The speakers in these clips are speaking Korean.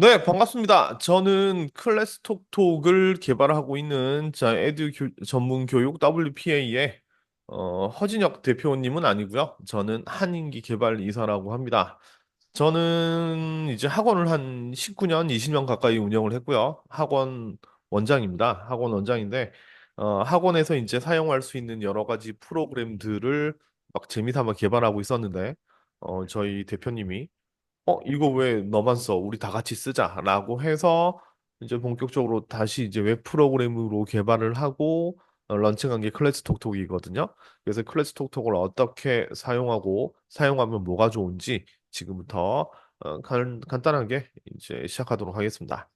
네, 반갑습니다. 저는 클래스톡톡을 개발하고 있는 전문 교육 WPA의 허진혁 대표님은 아니고요. 저는 한인기 개발 이사라고 합니다. 저는 이제 학원을 한 19년, 20년 가까이 운영을 했고요. 학원 원장입니다. 학원 원장인데 학원에서 이제 사용할 수 있는 여러 가지 프로그램들을 막 재미삼아 개발하고 있었는데 저희 대표님이 이거 왜 너만 써? 우리 다 같이 쓰자라고 해서 이제 본격적으로 다시 이제 웹 프로그램으로 개발을 하고 런칭한 게 클래스 톡톡이거든요. 그래서 클래스 톡톡을 어떻게 사용하고 사용하면 뭐가 좋은지 지금부터 간단하게 이제 시작하도록 하겠습니다.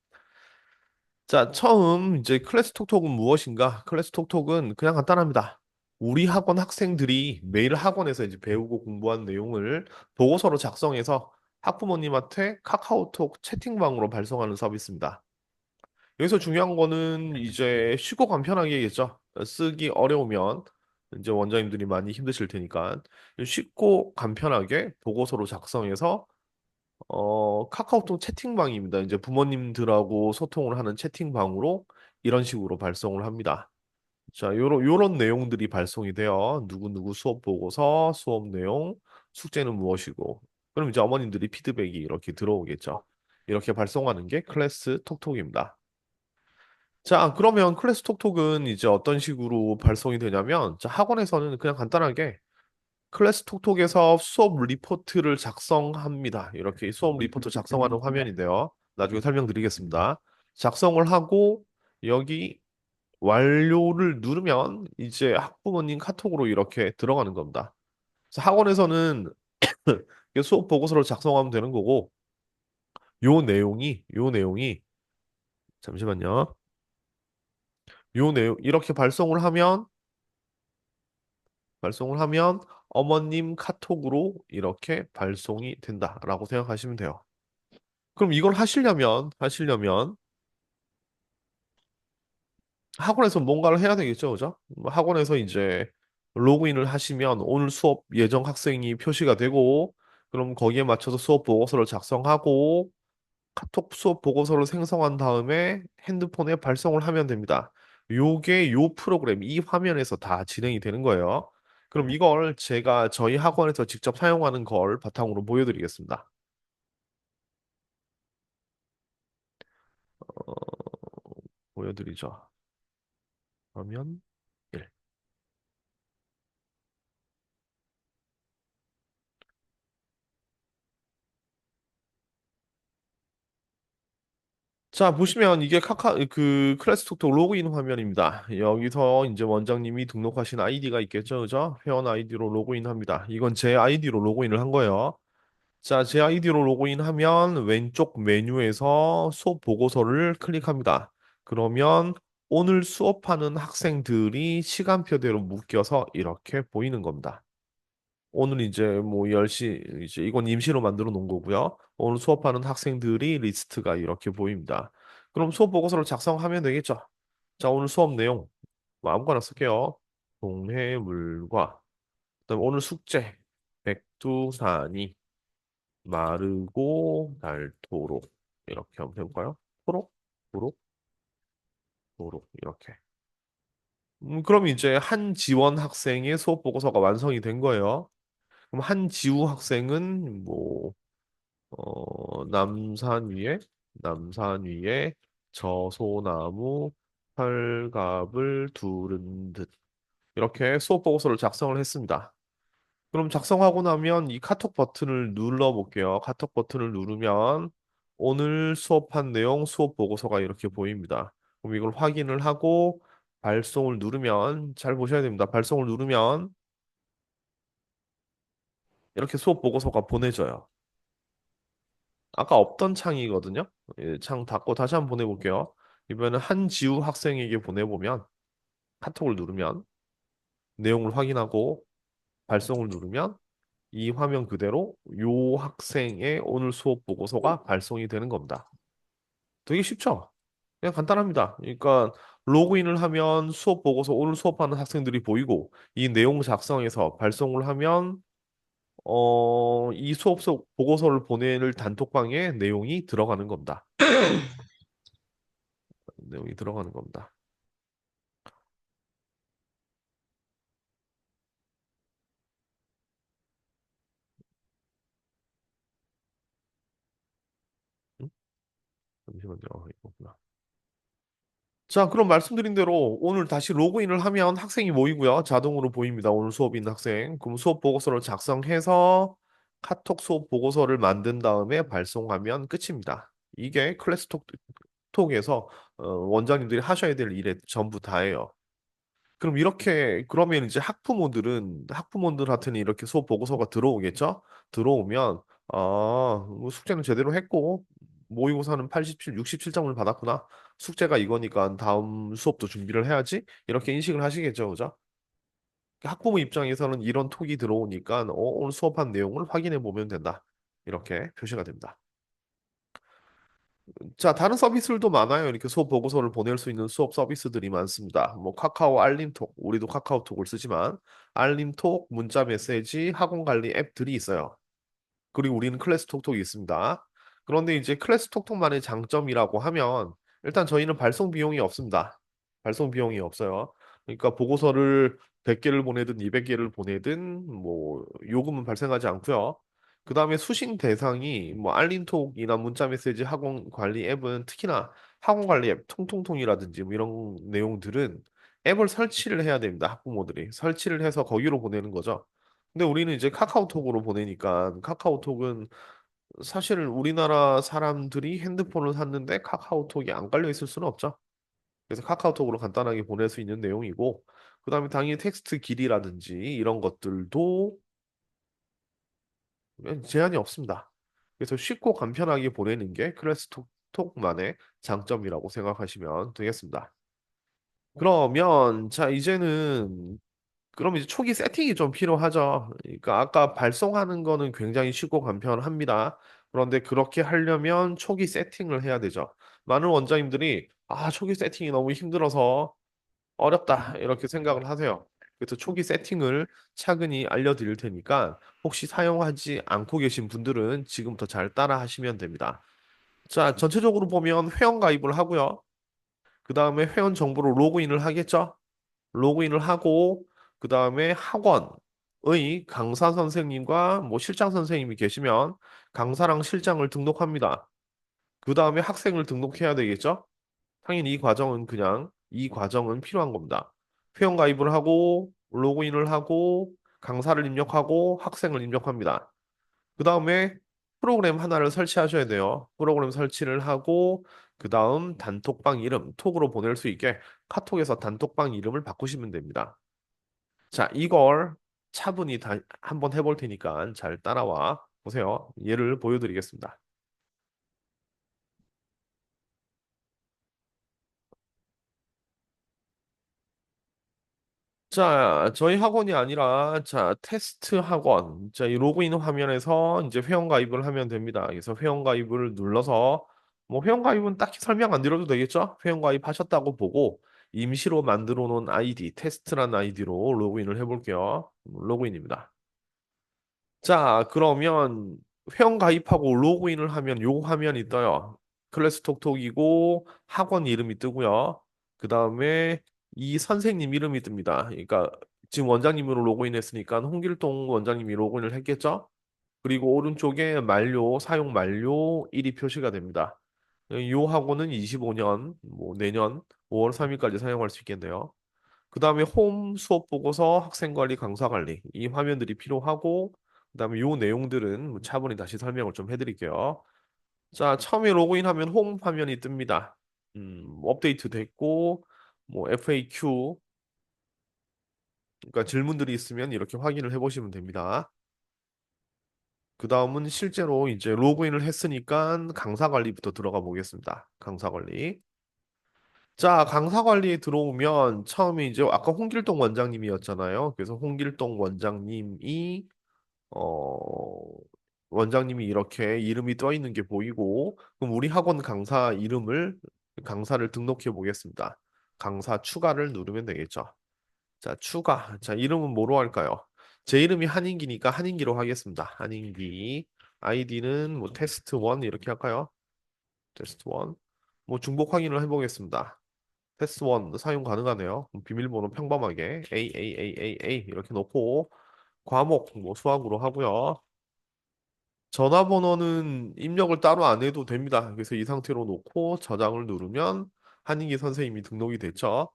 자, 처음 이제 클래스 톡톡은 무엇인가? 클래스 톡톡은 그냥 간단합니다. 우리 학원 학생들이 매일 학원에서 이제 배우고 공부한 내용을 보고서로 작성해서 학부모님한테 카카오톡 채팅방으로 발송하는 서비스입니다. 여기서 중요한 거는 이제 쉽고 간편하게겠죠. 쓰기 어려우면 이제 원장님들이 많이 힘드실 테니까 쉽고 간편하게 보고서로 작성해서 카카오톡 채팅방입니다. 이제 부모님들하고 소통을 하는 채팅방으로 이런 식으로 발송을 합니다. 자, 요런 내용들이 발송이 돼요. 누구누구 수업 보고서, 수업 내용, 숙제는 무엇이고. 그럼 이제 어머님들이 피드백이 이렇게 들어오겠죠. 이렇게 발송하는 게 클래스 톡톡입니다. 자, 그러면 클래스 톡톡은 이제 어떤 식으로 발송이 되냐면, 자, 학원에서는 그냥 간단하게 클래스 톡톡에서 수업 리포트를 작성합니다. 이렇게 수업 리포트 작성하는 화면인데요. 나중에 설명드리겠습니다. 작성을 하고 여기 완료를 누르면 이제 학부모님 카톡으로 이렇게 들어가는 겁니다. 그래서 학원에서는 수업 보고서를 작성하면 되는 거고 요 내용이 잠시만요. 요 내용 이렇게 발송을 하면 어머님 카톡으로 이렇게 발송이 된다라고 생각하시면 돼요. 그럼 이걸 하시려면 학원에서 뭔가를 해야 되겠죠, 그죠? 학원에서 이제 로그인을 하시면 오늘 수업 예정 학생이 표시가 되고, 그럼 거기에 맞춰서 수업 보고서를 작성하고, 카톡 수업 보고서를 생성한 다음에 핸드폰에 발송을 하면 됩니다. 요게 요 프로그램, 이 화면에서 다 진행이 되는 거예요. 그럼 이걸 제가 저희 학원에서 직접 사용하는 걸 바탕으로 보여드리겠습니다. 어, 보여드리죠. 화면 1. 자, 보시면 이게 클래스톡톡 로그인 화면입니다. 여기서 이제 원장님이 등록하신 아이디가 있겠죠, 그죠? 회원 아이디로 로그인합니다. 이건 제 아이디로 로그인을 한 거예요. 자, 제 아이디로 로그인하면 왼쪽 메뉴에서 수업 보고서를 클릭합니다. 그러면 오늘 수업하는 학생들이 시간표대로 묶여서 이렇게 보이는 겁니다. 오늘 이제 뭐 10시 이제 이건 임시로 만들어 놓은 거고요. 오늘 수업하는 학생들이 리스트가 이렇게 보입니다. 그럼 수업 보고서를 작성하면 되겠죠. 자, 오늘 수업 내용 뭐 아무거나 쓸게요. 동해물과 그다음 오늘 숙제 백두산이 마르고 닳도록 이렇게 하면 될까요? 토록, 도록, 도록 이렇게. 그럼 이제 한지원 학생의 수업 보고서가 완성이 된 거예요. 그럼 한지우 학생은 뭐 남산 위에 저소나무 철갑을 두른 듯 이렇게 수업 보고서를 작성을 했습니다. 그럼 작성하고 나면 이 카톡 버튼을 눌러 볼게요. 카톡 버튼을 누르면 오늘 수업한 내용 수업 보고서가 이렇게 보입니다. 그럼 이걸 확인을 하고 발송을 누르면 잘 보셔야 됩니다. 발송을 누르면 이렇게 수업 보고서가 보내져요. 아까 없던 창이거든요. 창 닫고 다시 한번 보내볼게요. 이번에는 한지우 학생에게 보내보면 카톡을 누르면 내용을 확인하고 발송을 누르면 이 화면 그대로 요 학생의 오늘 수업 보고서가 발송이 되는 겁니다. 되게 쉽죠? 그냥 간단합니다. 그러니까 로그인을 하면 수업 보고서 오늘 수업하는 학생들이 보이고 이 내용 작성해서 발송을 하면 이 수업서 보고서를 보낼 단톡방에 내용이 들어가는 겁니다. 내용이 들어가는 겁니다. 음? 잠시만요. 이거구나. 자, 그럼 말씀드린 대로 오늘 다시 로그인을 하면 학생이 모이고요. 자동으로 보입니다. 오늘 수업인 학생. 그럼 수업 보고서를 작성해서 카톡 수업 보고서를 만든 다음에 발송하면 끝입니다. 이게 클래스톡에서 원장님들이 하셔야 될 일의 전부 다예요. 그럼 이렇게 그러면 이제 학부모들한테는 이렇게 수업 보고서가 들어오겠죠? 들어오면 뭐 숙제는 제대로 했고 모의고사는 87, 67점을 받았구나. 숙제가 이거니까 다음 수업도 준비를 해야지. 이렇게 인식을 하시겠죠, 그죠? 학부모 입장에서는 이런 톡이 들어오니까 오늘 수업한 내용을 확인해 보면 된다. 이렇게 표시가 됩니다. 자, 다른 서비스들도 많아요. 이렇게 수업 보고서를 보낼 수 있는 수업 서비스들이 많습니다. 뭐 카카오 알림톡, 우리도 카카오톡을 쓰지만 알림톡, 문자 메시지, 학원 관리 앱들이 있어요. 그리고 우리는 클래스톡톡이 있습니다. 그런데 이제 클래스톡톡만의 장점이라고 하면 일단 저희는 발송 비용이 없습니다. 발송 비용이 없어요. 그러니까 보고서를 100개를 보내든 200개를 보내든 뭐 요금은 발생하지 않고요. 그다음에 수신 대상이 뭐 알림톡이나 문자 메시지 학원 관리 앱은 특히나 학원 관리 앱 통통통이라든지 뭐 이런 내용들은 앱을 설치를 해야 됩니다. 학부모들이 설치를 해서 거기로 보내는 거죠. 근데 우리는 이제 카카오톡으로 보내니까 카카오톡은 사실 우리나라 사람들이 핸드폰을 샀는데 카카오톡이 안 깔려 있을 수는 없죠. 그래서 카카오톡으로 간단하게 보낼 수 있는 내용이고, 그다음에 당연히 텍스트 길이라든지 이런 것들도 제한이 없습니다. 그래서 쉽고 간편하게 보내는 게 클래스톡만의 장점이라고 생각하시면 되겠습니다. 그러면 자 이제는 그럼 이제 초기 세팅이 좀 필요하죠. 그러니까 아까 발송하는 거는 굉장히 쉽고 간편합니다. 그런데 그렇게 하려면 초기 세팅을 해야 되죠. 많은 원장님들이 초기 세팅이 너무 힘들어서 어렵다 이렇게 생각을 하세요. 그래서 초기 세팅을 차근히 알려드릴 테니까 혹시 사용하지 않고 계신 분들은 지금부터 잘 따라 하시면 됩니다. 자, 전체적으로 보면 회원 가입을 하고요. 그 다음에 회원 정보로 로그인을 하겠죠. 로그인을 하고 그 다음에 학원의 강사 선생님과 뭐 실장 선생님이 계시면 강사랑 실장을 등록합니다. 그 다음에 학생을 등록해야 되겠죠? 당연히 이 과정은 필요한 겁니다. 회원 가입을 하고 로그인을 하고 강사를 입력하고 학생을 입력합니다. 그 다음에 프로그램 하나를 설치하셔야 돼요. 프로그램 설치를 하고 그 다음 단톡방 이름 톡으로 보낼 수 있게 카톡에서 단톡방 이름을 바꾸시면 됩니다. 자, 이걸 차분히 한번 해볼 테니까 잘 따라와 보세요. 예를 보여드리겠습니다. 자, 저희 학원이 아니라, 자, 테스트 학원. 자, 이 로그인 화면에서 이제 회원 가입을 하면 됩니다. 그래서 회원 가입을 눌러서, 뭐, 회원 가입은 딱히 설명 안 드려도 되겠죠? 회원 가입하셨다고 보고, 임시로 만들어 놓은 아이디, 테스트란 아이디로 로그인을 해볼게요. 로그인입니다. 자, 그러면 회원 가입하고 로그인을 하면 요 화면이 떠요. 클래스톡톡이고 학원 이름이 뜨고요. 그 다음에 이 선생님 이름이 ጥ입니다. 그러니까 지금 원장님으로 로그인했으니까 홍길동 원장님이 로그인을 했겠죠? 그리고 오른쪽에 사용 만료 일이 표시가 됩니다. 요 학원은 25년, 뭐 내년 5월 3일까지 사용할 수 있겠네요. 그 다음에 홈 수업 보고서 학생 관리, 강사 관리 이 화면들이 필요하고 그다음에 요 내용들은 뭐 차분히 다시 설명을 좀 해드릴게요. 자, 처음에 로그인하면 홈 화면이 뜹니다. 업데이트 됐고 뭐 FAQ 그러니까 질문들이 있으면 이렇게 확인을 해보시면 됩니다. 그 다음은 실제로 이제 로그인을 했으니까 강사 관리부터 들어가 보겠습니다. 강사 관리. 자, 강사 관리에 들어오면 처음에 이제 아까 홍길동 원장님이었잖아요. 그래서 홍길동 어 원장님이 이렇게 이름이 떠 있는 게 보이고 그럼 우리 학원 강사를 등록해 보겠습니다. 강사 추가를 누르면 되겠죠. 자, 추가. 자, 이름은 뭐로 할까요? 제 이름이 한인기니까 한인기로 하겠습니다. 한인기. 아이디는 뭐 테스트 1 이렇게 할까요? 테스트 1. 뭐 중복 확인을 해보겠습니다. 테스트 1 사용 가능하네요. 그럼 비밀번호 평범하게 A 이렇게 놓고 과목 뭐 수학으로 하고요. 전화번호는 입력을 따로 안 해도 됩니다. 그래서 이 상태로 놓고 저장을 누르면 한인기 선생님이 등록이 됐죠.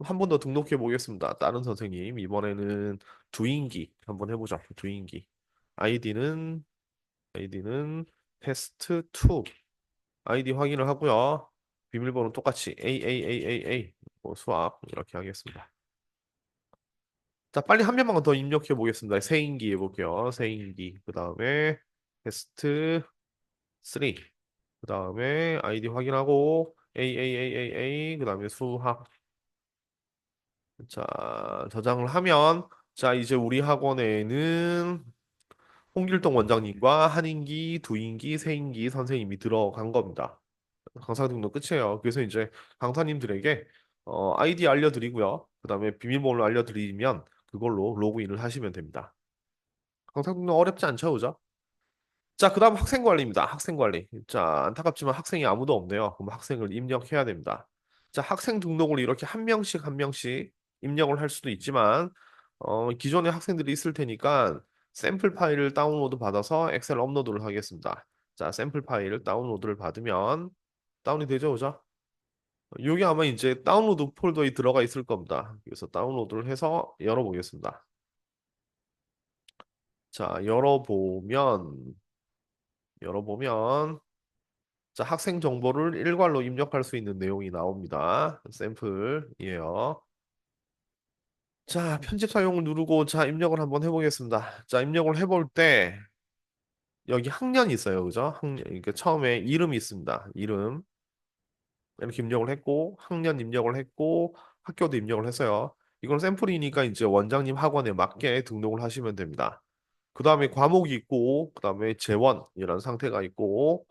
한 번 더 등록해 보겠습니다. 다른 선생님. 이번에는 두인기 한번 해보죠. 두인기. 아이디는 아이디는 테스트 2. 아이디 확인을 하고요. 비밀번호 똑같이 A 뭐 수학 이렇게 하겠습니다. 자, 빨리 한 명만 더 입력해 보겠습니다. 세인기 해볼게요. 세인기. 그 다음에 테스트 3. 그 다음에 아이디 확인하고 그 다음에 수학. 자, 저장을 하면 자, 이제 우리 학원에는 홍길동 원장님과 한인기, 두인기, 세인기 선생님이 들어간 겁니다. 강사 등록 끝이에요. 그래서 이제 강사님들에게 아이디 알려드리고요. 그다음에 비밀번호 알려드리면 그걸로 로그인을 하시면 됩니다. 강사 등록 어렵지 않죠, 그죠? 자, 그다음 학생 관리입니다. 학생 관리. 자, 안타깝지만 학생이 아무도 없네요. 그럼 학생을 입력해야 됩니다. 자, 학생 등록을 이렇게 한 명씩 한 명씩 입력을 할 수도 있지만 기존에 학생들이 있을 테니까 샘플 파일을 다운로드 받아서 엑셀 업로드를 하겠습니다. 자, 샘플 파일을 다운로드를 받으면 다운이 되죠, 그죠? 이게 아마 이제 다운로드 폴더에 들어가 있을 겁니다. 그래서 다운로드를 해서 열어보겠습니다. 자, 열어보면 자, 학생 정보를 일괄로 입력할 수 있는 내용이 나옵니다. 샘플이에요. 자, 편집 사용을 누르고 자, 입력을 한번 해보겠습니다. 자, 입력을 해볼 때 여기 학년이 있어요. 그죠? 학년, 그러니까 처음에 이름이 있습니다. 이름 이렇게 입력을 했고 학년 입력을 했고 학교도 입력을 했어요. 이건 샘플이니까 이제 원장님 학원에 맞게 등록을 하시면 됩니다. 그 다음에 과목이 있고 그 다음에 재원이라는 상태가 있고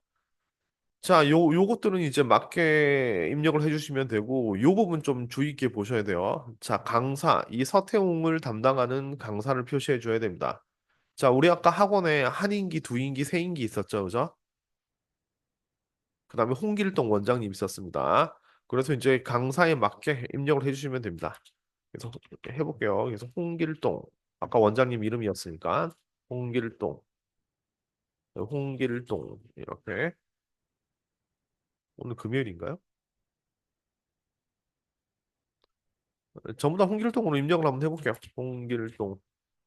자, 요것들은 이제 맞게 입력을 해주시면 되고, 요 부분 좀 주의 있게 보셔야 돼요. 자, 강사, 이 서태웅을 담당하는 강사를 표시해 줘야 됩니다. 자, 우리 아까 학원에 한인기, 두인기, 세인기 있었죠, 그죠? 그 다음에 홍길동 원장님 있었습니다. 그래서 이제 강사에 맞게 입력을 해주시면 됩니다. 그래서 해볼게요. 그래서 홍길동, 아까 원장님 이름이었으니까, 홍길동, 홍길동, 이렇게. 오늘 금요일인가요? 전부 다 홍길동으로 입력을 한번 해볼게요. 홍길동,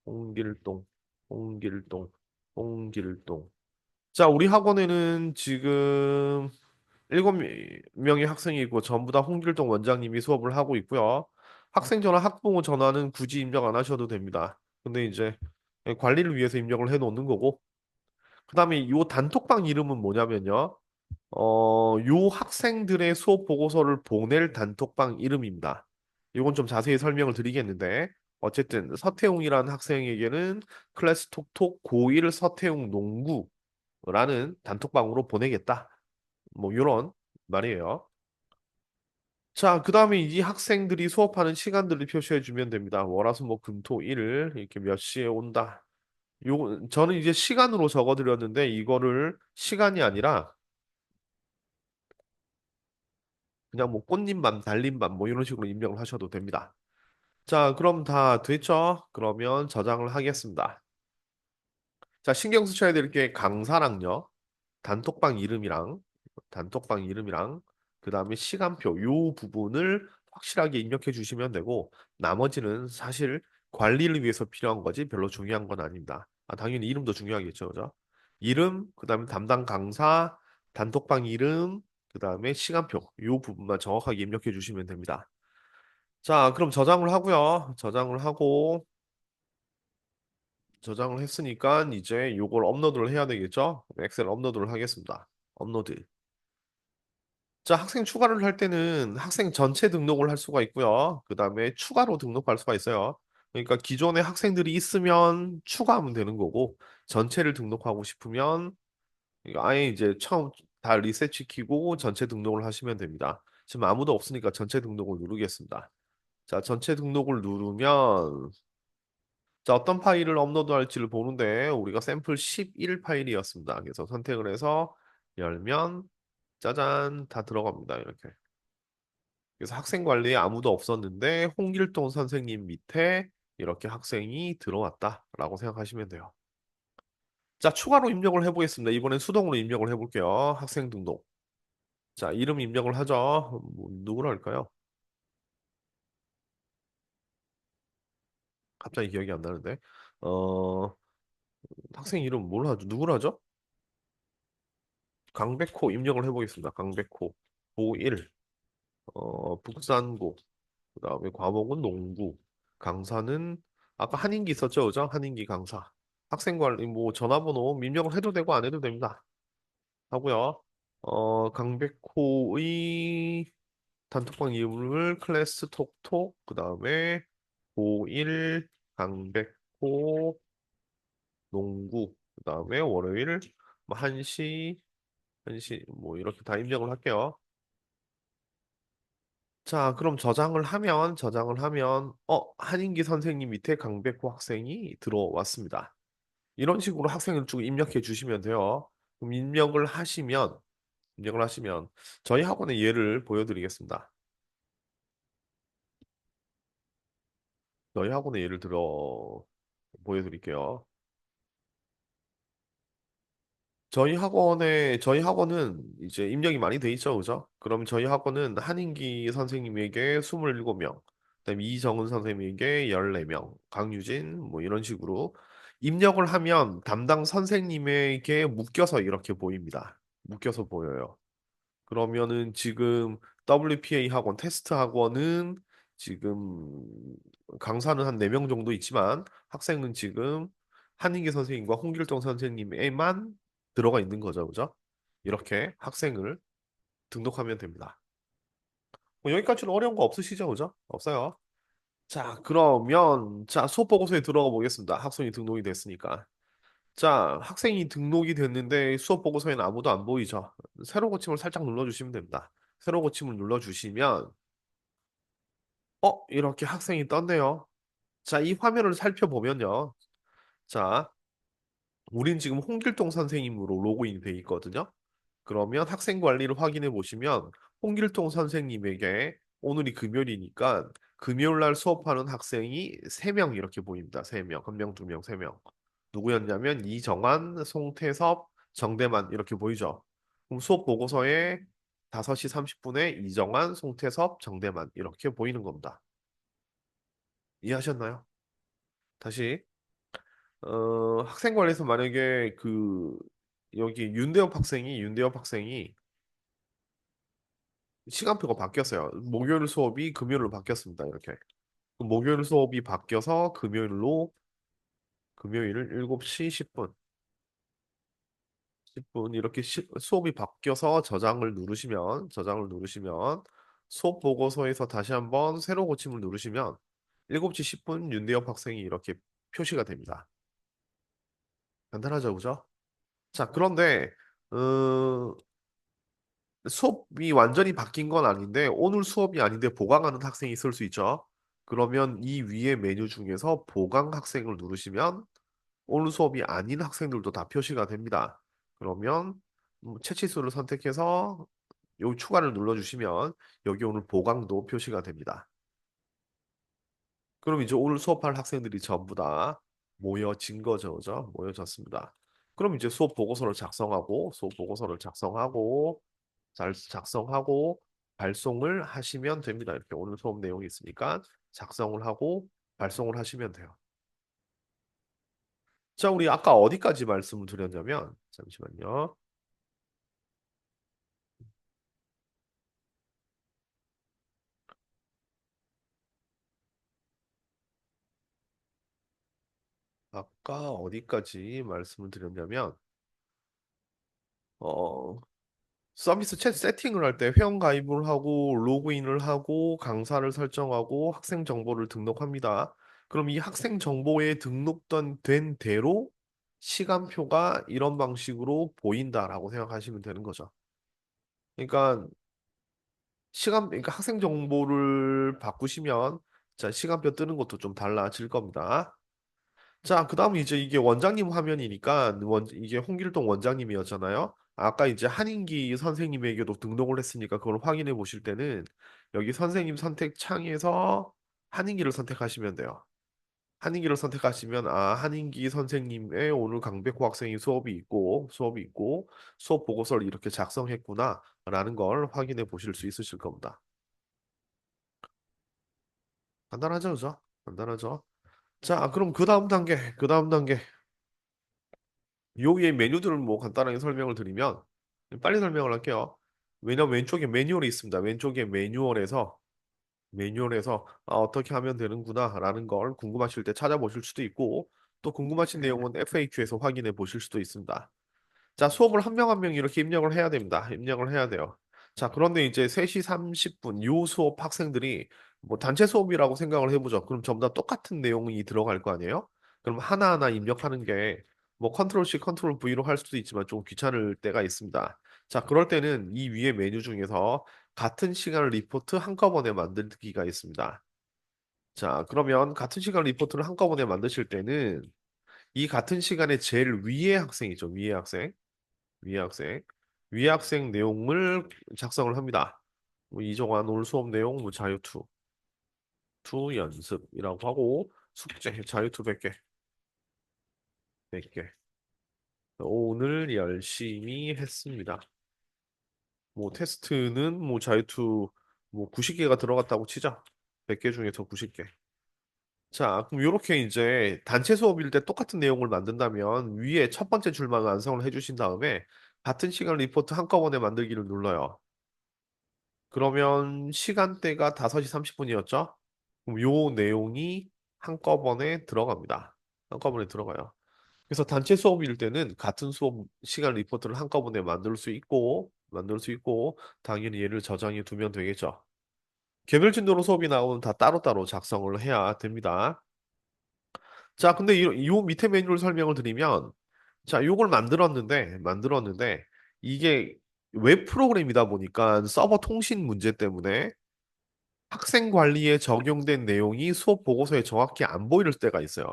홍길동, 홍길동, 홍길동. 자, 우리 학원에는 지금 7명의 학생이 있고 전부 다 홍길동 원장님이 수업을 하고 있고요. 학생 전화, 학부모 전화는 굳이 입력 안 하셔도 됩니다. 근데 이제 관리를 위해서 입력을 해 놓는 거고. 그다음에 요 단톡방 이름은 뭐냐면요. 요 학생들의 수업 보고서를 보낼 단톡방 이름입니다. 이건 좀 자세히 설명을 드리겠는데, 어쨌든 서태웅이라는 학생에게는 클래스 톡톡 고1 서태웅 농구라는 단톡방으로 보내겠다. 뭐 이런 말이에요. 자, 그다음에 이 학생들이 수업하는 시간들을 표시해 주면 됩니다. 월화수목금토일 이렇게 몇 시에 온다. 요 저는 이제 시간으로 적어 드렸는데 이거를 시간이 아니라 그냥 뭐 꽃님밤, 달님밤 뭐 이런 식으로 입력을 하셔도 됩니다. 자, 그럼 다 됐죠? 그러면 저장을 하겠습니다. 자, 신경 쓰셔야 될 게 강사랑요. 단톡방 이름이랑 단톡방 이름이랑 그다음에 시간표 요 부분을 확실하게 입력해 주시면 되고 나머지는 사실 관리를 위해서 필요한 거지 별로 중요한 건 아닙니다. 아, 당연히 이름도 중요하겠죠, 그죠? 이름, 그다음에 담당 강사, 단톡방 이름, 그다음에 시간표 요 부분만 정확하게 입력해 주시면 됩니다. 자, 그럼 저장을 하고요. 저장을 했으니까 이제 요걸 업로드를 해야 되겠죠? 엑셀 업로드를 하겠습니다. 업로드. 자, 학생 추가를 할 때는 학생 전체 등록을 할 수가 있고요. 그 다음에 추가로 등록할 수가 있어요. 그러니까 기존에 학생들이 있으면 추가하면 되는 거고, 전체를 등록하고 싶으면 이거 아예 이제 처음 다 리셋 시키고 전체 등록을 하시면 됩니다. 지금 아무도 없으니까 전체 등록을 누르겠습니다. 자, 전체 등록을 누르면 자, 어떤 파일을 업로드할지를 보는데 우리가 샘플 11 파일이었습니다. 그래서 선택을 해서 열면 짜잔 다 들어갑니다. 이렇게. 그래서 학생 관리에 아무도 없었는데 홍길동 선생님 밑에 이렇게 학생이 들어왔다라고 생각하시면 돼요. 자, 추가로 입력을 해보겠습니다. 이번엔 수동으로 입력을 해볼게요. 학생 등록. 자, 이름 입력을 하죠. 누구로 할까요? 갑자기 기억이 안 나는데. 어, 학생 이름 뭘 하죠? 누구로 하죠? 강백호 입력을 해보겠습니다. 강백호. 고1. 북산고. 그다음에 과목은 농구. 강사는 아까 한인기 있었죠, 그죠? 한인기 강사. 학생 관리 뭐 전화번호 입력을 해도 되고 안 해도 됩니다. 하고요. 강백호의 단톡방 이름을 클래스 톡톡. 그다음에 고1 강백호 농구. 그다음에 월요일 뭐 1시 뭐 이렇게 다 입력을 할게요. 자, 그럼 저장을 하면 한인기 선생님 밑에 강백호 학생이 들어왔습니다. 이런 식으로 학생을 쭉 입력해 주시면 돼요. 그럼 입력을 하시면 저희 학원의 예를 보여드리겠습니다. 저희 학원의 예를 들어 보여드릴게요. 저희 학원은 이제 입력이 많이 돼 있죠, 그죠? 그럼 저희 학원은 한인기 선생님에게 27명, 그다음에 이정은 선생님에게 14명, 강유진 뭐 이런 식으로 입력을 하면 담당 선생님에게 묶여서 이렇게 보입니다. 묶여서 보여요. 그러면은 지금 WPA 학원, 테스트 학원은 지금 강사는 한 4명 정도 있지만 학생은 지금 한인계 선생님과 홍길동 선생님에만 들어가 있는 거죠. 그죠? 이렇게 학생을 등록하면 됩니다. 뭐 여기까지는 어려운 거 없으시죠? 그죠? 없어요. 자, 그러면 수업 보고서에 들어가 보겠습니다. 학생이 등록이 됐으니까. 자, 학생이 등록이 됐는데 수업 보고서에는 아무도 안 보이죠. 새로 고침을 살짝 눌러주시면 됩니다. 새로 고침을 눌러주시면 이렇게 학생이 떴네요. 자, 이 화면을 살펴보면요. 자, 우린 지금 홍길동 선생님으로 로그인이 돼 있거든요. 그러면 학생 관리를 확인해 보시면 홍길동 선생님에게 오늘이 금요일이니까 금요일 날 수업하는 학생이 3명 이렇게 보입니다. 3명. 한 명, 두 명, 세 명. 누구였냐면 이정환, 송태섭, 정대만 이렇게 보이죠. 그럼 수업 보고서에 5시 30분에 이정환, 송태섭, 정대만 이렇게 보이는 겁니다. 이해하셨나요? 다시 학생 관리에서 만약에 여기 윤대엽 학생이 시간표가 바뀌었어요. 목요일 수업이 금요일로 바뀌었습니다. 이렇게. 그럼 목요일 수업이 바뀌어서 금요일 7시 10분 이렇게 수업이 바뀌어서 저장을 누르시면 수업 보고서에서 다시 한번 새로 고침을 누르시면 7시 10분 윤대엽 학생이 이렇게 표시가 됩니다. 간단하죠, 그죠? 자, 그런데 어, 수업이 완전히 바뀐 건 아닌데 오늘 수업이 아닌데 보강하는 학생이 있을 수 있죠. 그러면 이 위에 메뉴 중에서 보강 학생을 누르시면 오늘 수업이 아닌 학생들도 다 표시가 됩니다. 그러면 채치수를 선택해서 요 추가를 눌러주시면 여기 오늘 보강도 표시가 됩니다. 그럼 이제 오늘 수업할 학생들이 전부 다 모여진 거죠, 그죠? 모여졌습니다. 그럼 이제 수업 보고서를 작성하고 잘 작성하고 발송을 하시면 됩니다. 이렇게 오늘 수업 내용이 있으니까 작성을 하고 발송을 하시면 돼요. 자, 우리 아까 어디까지 말씀을 드렸냐면 잠시만요. 아까 어디까지 말씀을 드렸냐면 어, 서비스 챗 세팅을 할 때 회원 가입을 하고 로그인을 하고 강사를 설정하고 학생 정보를 등록합니다. 그럼 이 학생 정보에 등록된 대로 시간표가 이런 방식으로 보인다라고 생각하시면 되는 거죠. 그러니까 그러니까 학생 정보를 바꾸시면 자, 시간표 뜨는 것도 좀 달라질 겁니다. 자, 그다음 이제 이게 원장님 화면이니까 이게 홍길동 원장님이었잖아요. 아까 이제 한인기 선생님에게도 등록을 했으니까 그걸 확인해 보실 때는 여기 선생님 선택 창에서 한인기를 선택하시면 돼요. 한인기를 선택하시면 한인기 선생님의 오늘 강백호 학생이 수업이 있고 수업 보고서를 이렇게 작성했구나라는 걸 확인해 보실 수 있으실 겁니다. 간단하죠, 그죠? 간단하죠. 자, 그럼 그 다음 단계. 요 위에 메뉴들을 뭐 간단하게 설명을 드리면 빨리 설명을 할게요. 왜냐면 왼쪽에 매뉴얼이 있습니다. 왼쪽에 매뉴얼에서 어떻게 하면 되는구나라는 걸 궁금하실 때 찾아보실 수도 있고 또 궁금하신 내용은 FAQ에서 확인해 보실 수도 있습니다. 자, 수업을 한 명 한 명 이렇게 입력을 해야 됩니다. 입력을 해야 돼요. 자, 그런데 이제 3시 30분 요 수업 학생들이 뭐 단체 수업이라고 생각을 해보죠. 그럼 전부 다 똑같은 내용이 들어갈 거 아니에요? 그럼 하나하나 입력하는 게 뭐 컨트롤 C, 컨트롤 V로 할 수도 있지만 좀 귀찮을 때가 있습니다. 자, 그럴 때는 이 위에 메뉴 중에서 같은 시간 리포트 한꺼번에 만들기가 있습니다. 자, 그러면 같은 시간 리포트를 한꺼번에 만드실 때는 이 같은 시간에 제일 위에 학생이죠. 위에 학생, 위에 학생 내용을 작성을 합니다. 뭐 이종환 오늘 수업 내용 뭐 자유투, 투 연습이라고 하고 숙제 자유투 100개, 100개. 오늘 열심히 했습니다. 뭐 테스트는 뭐 자유투 뭐 90개가 들어갔다고 치자. 100개 중에서 90개. 자, 그럼 이렇게 이제 단체 수업일 때 똑같은 내용을 만든다면 위에 첫 번째 줄만 완성을 해주신 다음에 같은 시간 리포트 한꺼번에 만들기를 눌러요. 그러면 시간대가 5시 30분이었죠? 그럼 요 내용이 한꺼번에 들어갑니다. 한꺼번에 들어가요. 그래서 단체 수업일 때는 같은 수업 시간 리포트를 한꺼번에 만들 수 있고, 당연히 얘를 저장해 두면 되겠죠. 개별 진도로 수업이 나오면 다 따로따로 작성을 해야 됩니다. 자, 근데 요 밑에 메뉴를 설명을 드리면, 자, 요걸 만들었는데, 이게 웹 프로그램이다 보니까 서버 통신 문제 때문에 학생 관리에 적용된 내용이 수업 보고서에 정확히 안 보일 때가 있어요.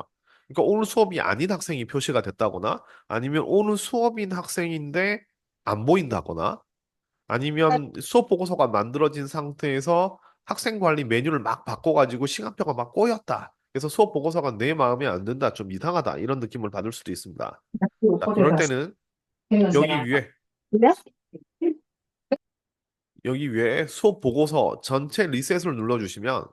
그러니까 오늘 수업이 아닌 학생이 표시가 됐다거나 아니면 오늘 수업인 학생인데 안 보인다거나 아니면 수업 보고서가 만들어진 상태에서 학생 관리 메뉴를 막 바꿔가지고 시간표가 막 꼬였다. 그래서 수업 보고서가 내 마음에 안 든다. 좀 이상하다. 이런 느낌을 받을 수도 있습니다. 자, 그럴 때는 여기 위에 여기 위에 수업 보고서 전체 리셋을 눌러주시면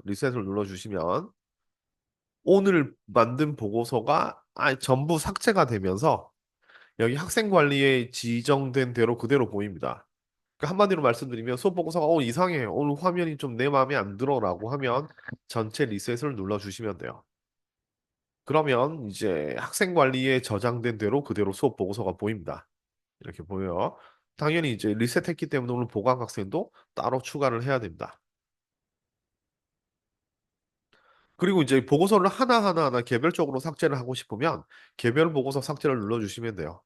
오늘 만든 보고서가 전부 삭제가 되면서 여기 학생 관리에 지정된 대로 그대로 보입니다. 그러니까 한마디로 말씀드리면 수업 보고서가 이상해. 오늘 화면이 좀 내 마음에 안 들어라고 하면 전체 리셋을 눌러주시면 돼요. 그러면 이제 학생 관리에 저장된 대로 그대로 수업 보고서가 보입니다. 이렇게 보여요. 당연히 이제 리셋했기 때문에 오늘 보강 학생도 따로 추가를 해야 됩니다. 그리고 이제 보고서를 하나하나 개별적으로 삭제를 하고 싶으면 개별 보고서 삭제를 눌러주시면 돼요.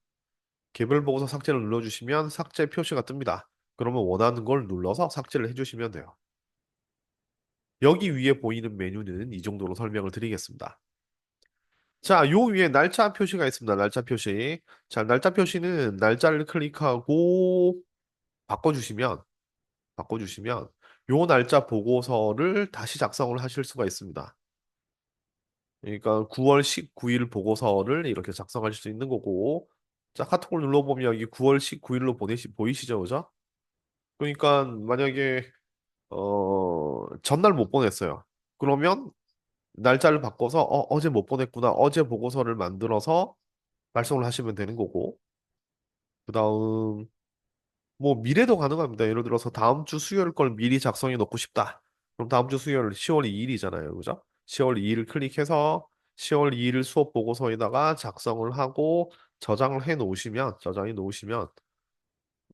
개별 보고서 삭제를 눌러주시면 삭제 표시가 뜹니다. 그러면 원하는 걸 눌러서 삭제를 해주시면 돼요. 여기 위에 보이는 메뉴는 이 정도로 설명을 드리겠습니다. 자, 요 위에 날짜 표시가 있습니다. 날짜 표시. 자, 날짜 표시는 날짜를 클릭하고 바꿔주시면, 바꿔주시면, 요 날짜 보고서를 다시 작성을 하실 수가 있습니다. 그러니까 9월 19일 보고서를 이렇게 작성하실 수 있는 거고, 자, 카톡을 눌러보면 여기 9월 19일로 보이시죠, 그죠? 그러니까 만약에 전날 못 보냈어요. 그러면 날짜를 바꿔서 어제 못 보냈구나. 어제 보고서를 만들어서 발송을 하시면 되는 거고. 그다음 뭐 미래도 가능합니다. 예를 들어서 다음 주 수요일 걸 미리 작성해 놓고 싶다. 그럼 다음 주 수요일 10월 2일이잖아요. 그죠? 10월 2일을 클릭해서 10월 2일 수업 보고서에다가 작성을 하고 저장해 놓으시면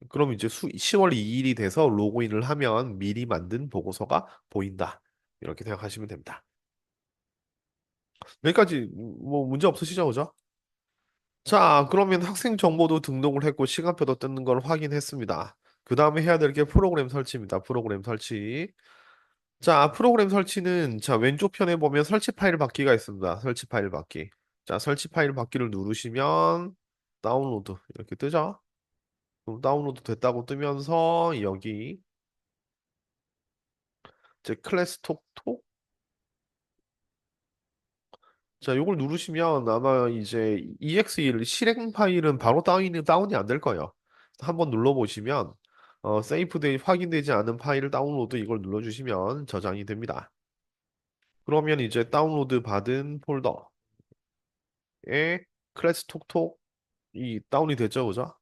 그럼 이제 10월 2일이 돼서 로그인을 하면 미리 만든 보고서가 보인다. 이렇게 생각하시면 됩니다. 여기까지 뭐 문제 없으시죠, 그죠? 자, 그러면 학생 정보도 등록을 했고 시간표도 뜨는 걸 확인했습니다. 그 다음에 해야 될 게 프로그램 설치입니다. 프로그램 설치. 자, 프로그램 설치는 자 왼쪽 편에 보면 설치 파일 받기가 있습니다. 설치 파일 받기. 자, 설치 파일 받기를 누르시면 다운로드 이렇게 뜨죠? 그럼 다운로드 됐다고 뜨면서 여기 이제 클래스톡톡 자, 요걸 누르시면 아마 이제 EXE 실행 파일은 바로 다운이 안 될 거예요. 한번 눌러보시면 세이프돼 확인되지 않은 파일 다운로드 이걸 눌러주시면 저장이 됩니다. 그러면 이제 다운로드 받은 폴더에 클래스톡톡 이 다운이 됐죠, 그죠?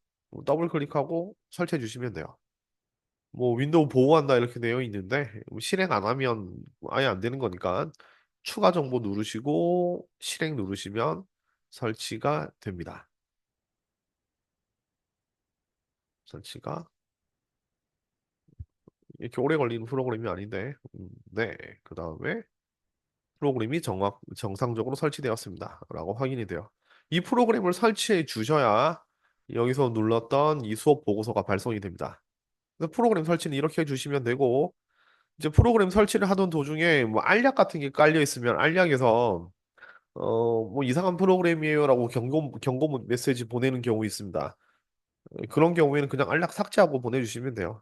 더블 클릭하고 설치해 주시면 돼요. 뭐 윈도우 보호한다 이렇게 되어 있는데 실행 안 하면 아예 안 되는 거니까 추가 정보 누르시고 실행 누르시면 설치가 됩니다. 설치가 이렇게 오래 걸리는 프로그램이 아닌데 네. 그 다음에 프로그램이 정상적으로 설치되었습니다. 라고 확인이 돼요. 이 프로그램을 설치해 주셔야 여기서 눌렀던 이 수업 보고서가 발송이 됩니다. 그래서 프로그램 설치는 이렇게 해주시면 되고 이제 프로그램 설치를 하던 도중에 뭐 알약 같은 게 깔려 있으면 알약에서 뭐 이상한 프로그램이에요라고 경고 메시지 보내는 경우 있습니다. 그런 경우에는 그냥 알약 삭제하고 보내주시면 돼요.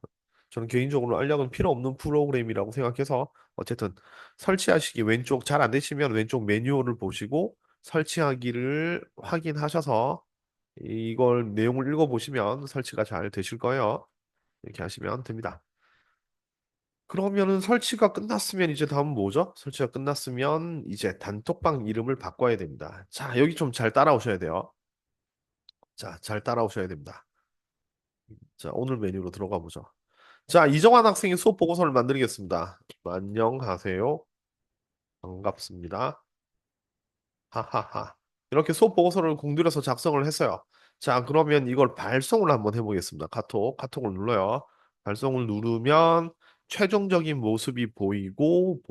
저는 개인적으로 알약은 필요 없는 프로그램이라고 생각해서 어쨌든 설치하시기 왼쪽 잘 안 되시면 왼쪽 매뉴얼을 보시고 설치하기를 확인하셔서 이걸 내용을 읽어보시면 설치가 잘 되실 거예요. 이렇게 하시면 됩니다. 그러면은 설치가 끝났으면 이제 다음은 뭐죠? 설치가 끝났으면 이제 단톡방 이름을 바꿔야 됩니다. 자, 여기 좀 잘 따라오셔야 돼요. 자, 잘 따라오셔야 됩니다. 자, 오늘 메뉴로 들어가 보죠. 자, 이정환 학생이 수업 보고서를 만들겠습니다. 안녕하세요. 반갑습니다. 하하하. 이렇게 수업 보고서를 공들여서 작성을 했어요. 자, 그러면 이걸 발송을 한번 해보겠습니다. 카톡을 눌러요. 발송을 누르면 최종적인 모습이 보이고,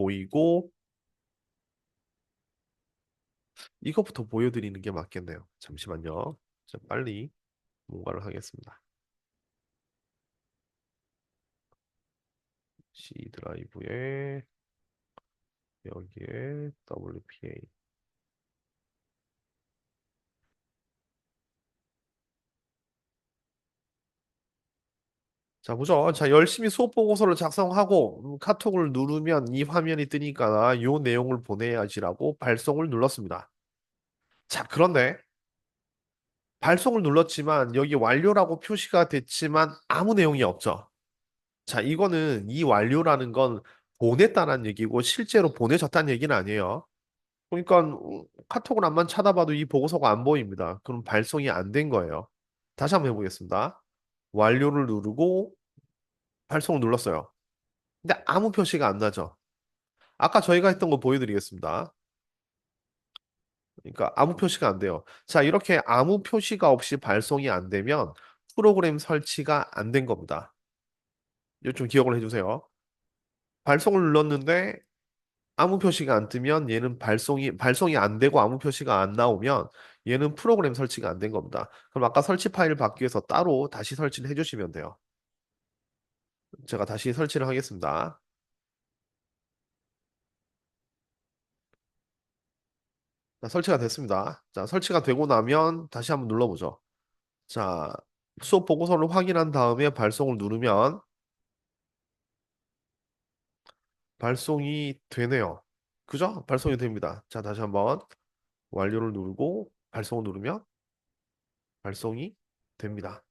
이것부터 보여드리는 게 맞겠네요. 잠시만요. 자, 빨리 뭔가를 하겠습니다. C 드라이브에 여기에 WPA. 자, 보죠. 자, 열심히 수업 보고서를 작성하고 카톡을 누르면 이 화면이 뜨니까 요 내용을 보내야지라고 발송을 눌렀습니다. 자, 그런데 발송을 눌렀지만 여기 완료라고 표시가 됐지만 아무 내용이 없죠. 자, 이거는 이 완료라는 건 보냈다는 얘기고 실제로 보내졌다는 얘기는 아니에요. 그러니까 카톡을 안만 찾아봐도 이 보고서가 안 보입니다. 그럼 발송이 안 된 거예요. 다시 한번 해보겠습니다. 완료를 누르고 발송을 눌렀어요. 근데 아무 표시가 안 나죠. 아까 저희가 했던 거 보여드리겠습니다. 그러니까 아무 표시가 안 돼요. 자, 이렇게 아무 표시가 없이 발송이 안 되면 프로그램 설치가 안 된 겁니다. 이거 좀 기억을 해주세요. 발송을 눌렀는데 아무 표시가 안 뜨면 얘는 발송이 안 되고 아무 표시가 안 나오면 얘는 프로그램 설치가 안 된 겁니다. 그럼 아까 설치 파일을 받기 위해서 따로 다시 설치를 해주시면 돼요. 제가 다시 설치를 하겠습니다. 자, 설치가 됐습니다. 자, 설치가 되고 나면 다시 한번 눌러보죠. 자, 수업 보고서를 확인한 다음에 발송을 누르면 발송이 되네요. 그죠? 발송이 됩니다. 자, 다시 한번 완료를 누르고 발송을 누르면 발송이 됩니다.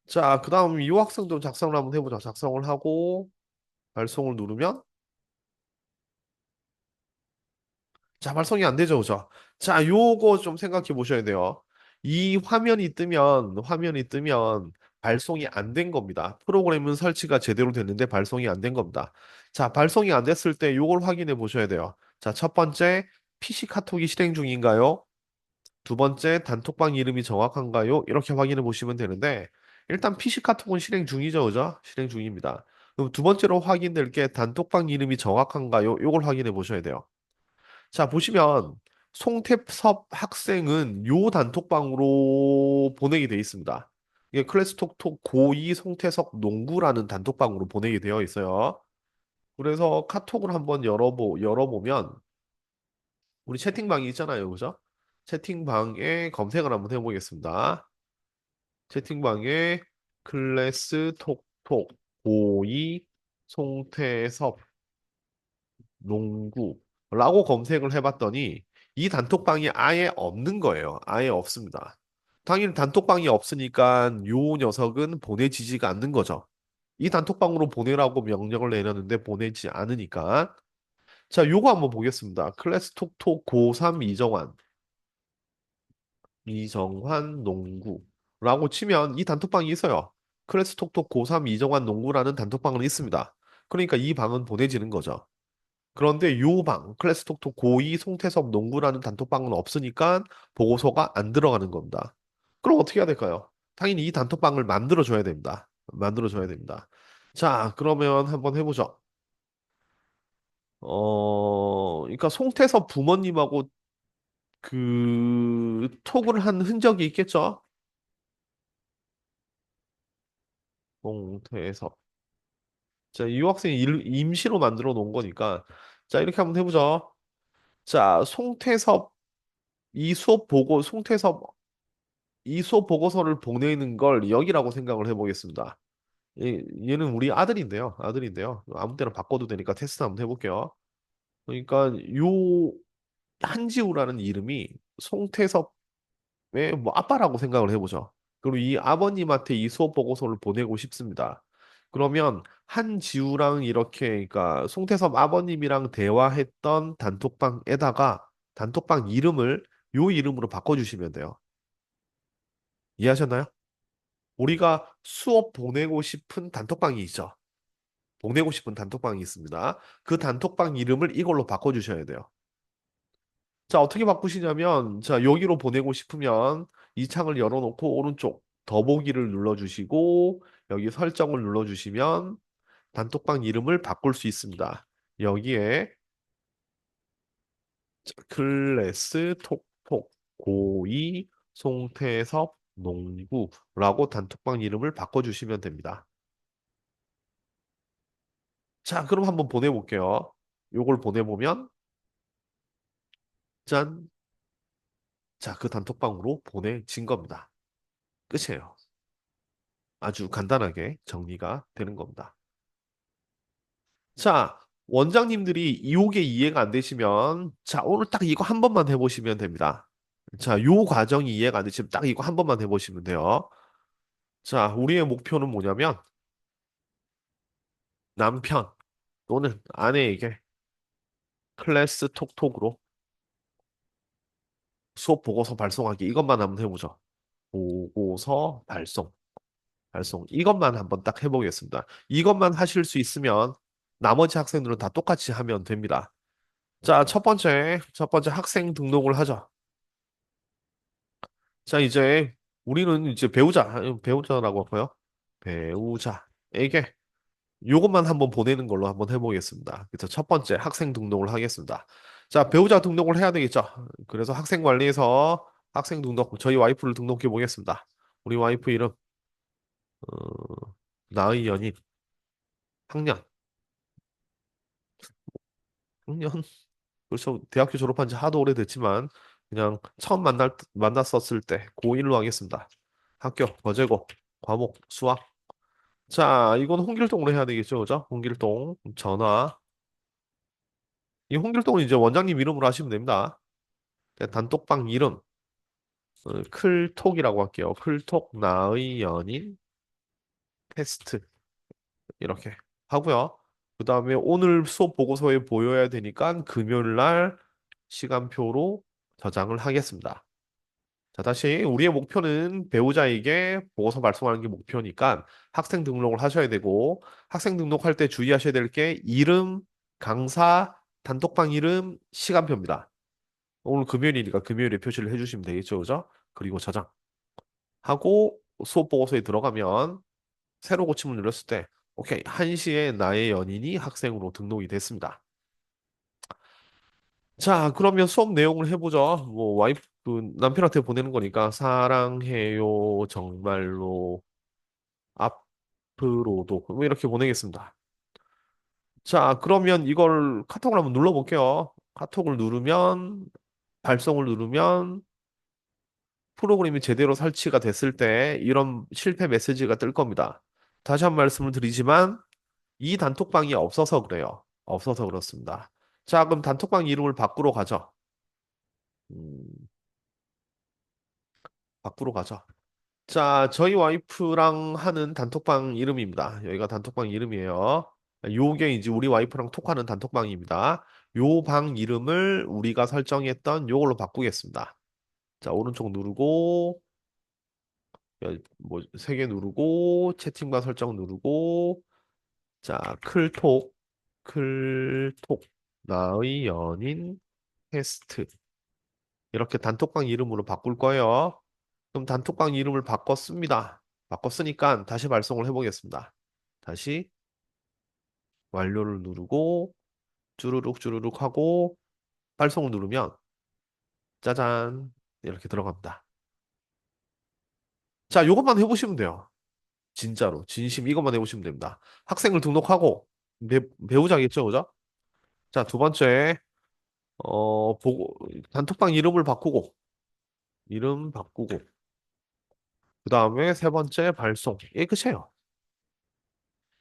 자, 그 다음 이 학생도 작성을 한번 해보자. 작성을 하고 발송을 누르면 자, 발송이 안 되죠, 그죠? 자, 요거 좀 생각해 보셔야 돼요. 이 화면이 뜨면 발송이 안 된 겁니다. 프로그램은 설치가 제대로 됐는데 발송이 안 된 겁니다. 자, 발송이 안 됐을 때 요걸 확인해 보셔야 돼요. 자, 첫 번째, PC 카톡이 실행 중인가요? 두 번째, 단톡방 이름이 정확한가요? 이렇게 확인해 보시면 되는데, 일단 PC 카톡은 실행 중이죠, 그죠? 실행 중입니다. 그럼 두 번째로 확인될 게 단톡방 이름이 정확한가요? 요걸 확인해 보셔야 돼요. 자, 보시면 송태섭 학생은 요 단톡방으로 보내게 돼 있습니다. 이게 클래스톡톡 고2 송태섭 농구라는 단톡방으로 보내게 되어 있어요. 그래서 카톡을 한번 열어보면 우리 채팅방이 있잖아요. 그죠? 채팅방에 검색을 한번 해보겠습니다. 채팅방에 클래스 톡톡 고이 송태섭 농구라고 검색을 해봤더니 이 단톡방이 아예 없는 거예요. 아예 없습니다. 당연히 단톡방이 없으니까 요 녀석은 보내지지가 않는 거죠. 이 단톡방으로 보내라고 명령을 내렸는데 보내지 않으니까. 자, 요거 한번 보겠습니다. 클래스 톡톡 고3 이정환 농구라고 치면 이 단톡방이 있어요. 클래스 톡톡 고3 이정환 농구라는 단톡방은 있습니다. 그러니까 이 방은 보내지는 거죠. 그런데 요 방, 클래스 톡톡 고2 송태섭 농구라는 단톡방은 없으니까 보고서가 안 들어가는 겁니다. 그럼 어떻게 해야 될까요? 당연히 이 단톡방을 만들어줘야 됩니다. 만들어줘야 됩니다. 자, 그러면 한번 해보죠. 그러니까 송태섭 부모님하고 그 톡을 한 흔적이 있겠죠? 송태섭. 자, 이 학생이 임시로 만들어 놓은 거니까. 자, 이렇게 한번 해보죠. 자, 송태섭 이 수업 보고서를 보내는 걸 여기라고 생각을 해보겠습니다. 얘는 우리 아들인데요. 아들인데요. 아무 때나 바꿔도 되니까 테스트 한번 해볼게요. 그러니까 요 한지우라는 이름이 송태섭의 뭐 아빠라고 생각을 해보죠. 그리고 이 아버님한테 이 수업 보고서를 보내고 싶습니다. 그러면 한지우랑 이렇게 그러니까 송태섭 아버님이랑 대화했던 단톡방에다가 단톡방 이름을 요 이름으로 바꿔주시면 돼요. 이해하셨나요? 우리가 수업 보내고 싶은 단톡방이 있죠. 보내고 싶은 단톡방이 있습니다. 그 단톡방 이름을 이걸로 바꿔주셔야 돼요. 자, 어떻게 바꾸시냐면, 자, 여기로 보내고 싶으면 이 창을 열어놓고 오른쪽 더보기를 눌러주시고, 여기 설정을 눌러주시면 단톡방 이름을 바꿀 수 있습니다. 여기에 클래스 톡톡 고이 송태섭 농구라고 단톡방 이름을 바꿔주시면 됩니다. 자, 그럼 한번 보내볼게요. 요걸 보내보면, 짠. 자, 그 단톡방으로 보내진 겁니다. 끝이에요. 아주 간단하게 정리가 되는 겁니다. 자, 원장님들이 요게 이해가 안 되시면, 자, 오늘 딱 이거 한 번만 해보시면 됩니다. 자, 요 과정이 이해가 안 되시면 딱 이거 한 번만 해보시면 돼요. 자, 우리의 목표는 뭐냐면, 남편 또는 아내에게 클래스 톡톡으로 수업 보고서 발송하기 이것만 한번 해보죠. 보고서 발송. 이것만 한번 딱 해보겠습니다. 이것만 하실 수 있으면 나머지 학생들은 다 똑같이 하면 됩니다. 자, 첫 번째 학생 등록을 하죠. 자, 이제 우리는 이제 배우자라고 할까요? 배우자에게 요것만 한번 보내는 걸로 한번 해보겠습니다. 그래서 첫 번째 학생 등록을 하겠습니다. 자, 배우자 등록을 해야 되겠죠. 그래서 학생 관리에서 학생 등록, 저희 와이프를 등록해 보겠습니다. 우리 와이프 이름, 나의 연인, 학년, 학년 그렇죠. 대학교 졸업한 지 하도 오래됐지만 그냥 처음 만났었을 때 고1로 하겠습니다. 학교, 거제고, 과목, 수학. 자, 이건 홍길동으로 해야 되겠죠, 그죠? 홍길동, 전화. 이 홍길동은 이제 원장님 이름으로 하시면 됩니다. 자, 단톡방 이름, 클톡이라고 할게요. 클톡 나의 연인 테스트 이렇게 하고요. 그 다음에 오늘 수업 보고서에 보여야 되니까 금요일 날 시간표로 저장을 하겠습니다. 자, 다시 우리의 목표는 배우자에게 보고서 발송하는 게 목표니까 학생 등록을 하셔야 되고 학생 등록할 때 주의하셔야 될 게 이름, 강사, 단톡방 이름, 시간표입니다. 오늘 금요일이니까 금요일에 표시를 해주시면 되겠죠, 그죠? 그리고 저장하고 수업 보고서에 들어가면 새로 고침을 눌렀을 때 오케이, 1시에 나의 연인이 학생으로 등록이 됐습니다. 자, 그러면 수업 내용을 해보죠. 뭐 와이프 남편한테 보내는 거니까 사랑해요 정말로 앞으로도 뭐 이렇게 보내겠습니다. 자, 그러면 이걸 카톡을 한번 눌러볼게요. 카톡을 누르면 발송을 누르면 프로그램이 제대로 설치가 됐을 때 이런 실패 메시지가 뜰 겁니다. 다시 한 번 말씀을 드리지만 이 단톡방이 없어서 그래요. 없어서 그렇습니다. 자, 그럼 단톡방 이름을 바꾸러 가죠. 음, 바꾸러 가죠. 자, 저희 와이프랑 하는 단톡방 이름입니다. 여기가 단톡방 이름이에요. 요게 이제 우리 와이프랑 톡하는 단톡방입니다. 요 방 이름을 우리가 설정했던 요걸로 바꾸겠습니다. 자, 오른쪽 누르고, 뭐, 세 개 누르고, 채팅방 설정 누르고, 자, 클톡, 나의 연인 테스트. 이렇게 단톡방 이름으로 바꿀 거예요. 그럼 단톡방 이름을 바꿨습니다. 바꿨으니까 다시 발송을 해보겠습니다. 다시 완료를 누르고 주르륵 하고 발송을 누르면 짜잔 이렇게 들어갑니다. 자, 이것만 해보시면 돼요. 진짜로 진심 이것만 해보시면 됩니다. 학생을 등록하고 배우자겠죠, 그죠? 자, 두 번째 보고 단톡방 이름을 바꾸고 이름 바꾸고 그 다음에 세 번째 발송 이게 끝이에요.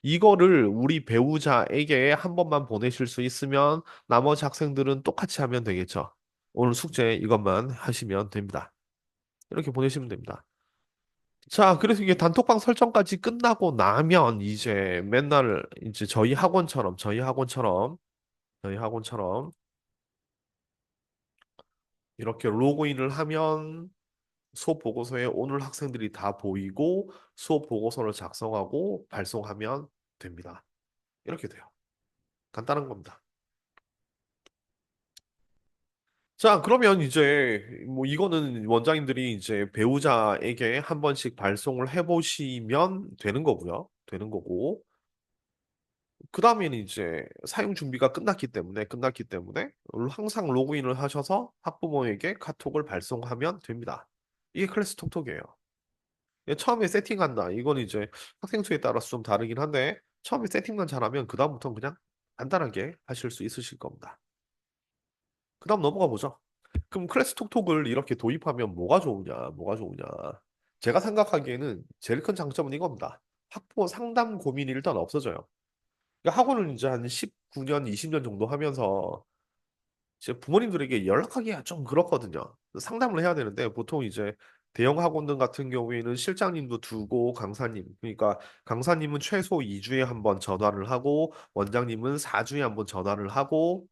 이거를 우리 배우자에게 한 번만 보내실 수 있으면 나머지 학생들은 똑같이 하면 되겠죠. 오늘 숙제 이것만 하시면 됩니다. 이렇게 보내시면 됩니다. 자, 그래서 이게 단톡방 설정까지 끝나고 나면 이제 맨날 이제 저희 학원처럼 이렇게 로그인을 하면 수업 보고서에 오늘 학생들이 다 보이고 수업 보고서를 작성하고 발송하면 됩니다. 이렇게 돼요. 간단한 겁니다. 자, 그러면 이제 뭐 이거는 원장님들이 이제 배우자에게 한 번씩 발송을 해보시면 되는 거고요. 되는 거고. 그 다음에는 이제 사용 준비가 끝났기 때문에 항상 로그인을 하셔서 학부모에게 카톡을 발송하면 됩니다. 이게 클래스 톡톡이에요. 예, 처음에 세팅한다. 이건 이제 학생 수에 따라서 좀 다르긴 한데 처음에 세팅만 잘하면 그다음부터는 그냥 간단하게 하실 수 있으실 겁니다. 그다음 넘어가 보죠. 그럼 클래스 톡톡을 이렇게 도입하면 뭐가 좋으냐, 뭐가 좋으냐. 제가 생각하기에는 제일 큰 장점은 이겁니다. 학부모 상담 고민이 일단 없어져요. 그러니까 학원을 이제 한 19년, 20년 정도 하면서 이제 부모님들에게 연락하기가 좀 그렇거든요. 상담을 해야 되는데 보통 이제 대형 학원들 같은 경우에는 실장님도 두고 강사님, 그러니까 강사님은 최소 2주에 한 번 전화를 하고 원장님은 4주에 한 번 전화를 하고